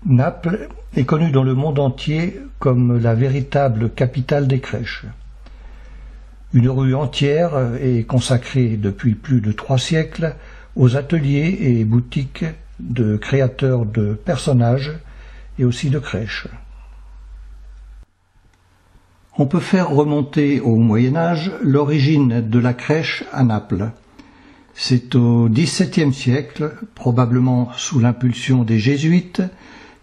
Naples est connue dans le monde entier comme la véritable capitale des crèches. Une rue entière est consacrée depuis plus de 3 siècles aux ateliers et boutiques de créateurs de personnages et aussi de crèches. On peut faire remonter au Moyen-Âge l'origine de la crèche à Naples. C'est au XVIIe siècle, probablement sous l'impulsion des jésuites,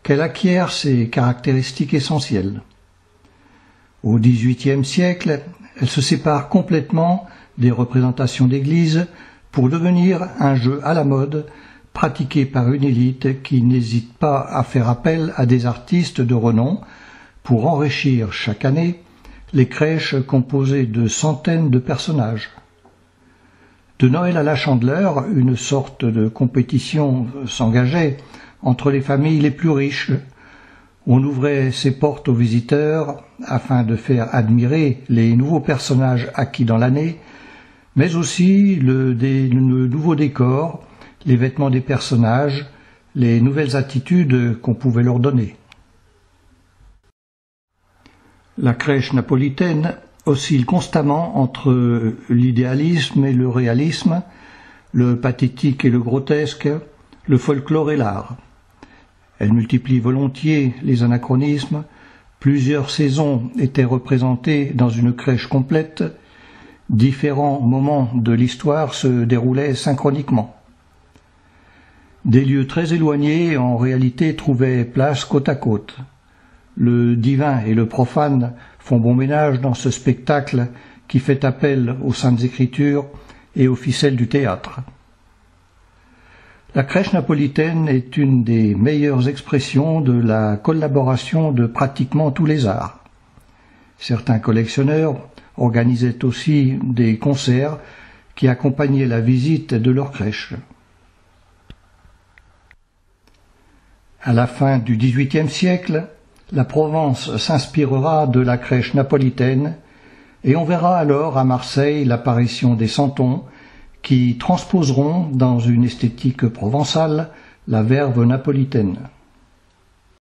qu'elle acquiert ses caractéristiques essentielles. Au XVIIIe siècle, elle se sépare complètement des représentations d'église pour devenir un jeu à la mode, pratiqué par une élite qui n'hésite pas à faire appel à des artistes de renom pour enrichir chaque année les crèches composées de centaines de personnages. De Noël à la Chandeleur, une sorte de compétition s'engageait entre les familles les plus riches. On ouvrait ses portes aux visiteurs afin de faire admirer les nouveaux personnages acquis dans l'année, mais aussi le nouveau décor, les vêtements des personnages, les nouvelles attitudes qu'on pouvait leur donner. La crèche napolitaine oscille constamment entre l'idéalisme et le réalisme, le pathétique et le grotesque, le folklore et l'art. Elle multiplie volontiers les anachronismes. Plusieurs saisons étaient représentées dans une crèche complète. Différents moments de l'histoire se déroulaient synchroniquement. Des lieux très éloignés, en réalité, trouvaient place côte à côte. Le divin et le profane font bon ménage dans ce spectacle qui fait appel aux Saintes Écritures et aux ficelles du théâtre. La crèche napolitaine est une des meilleures expressions de la collaboration de pratiquement tous les arts. Certains collectionneurs organisaient aussi des concerts qui accompagnaient la visite de leur crèche. À la fin du XVIIIe siècle, la Provence s'inspirera de la crèche napolitaine et on verra alors à Marseille l'apparition des santons qui transposeront dans une esthétique provençale la verve napolitaine.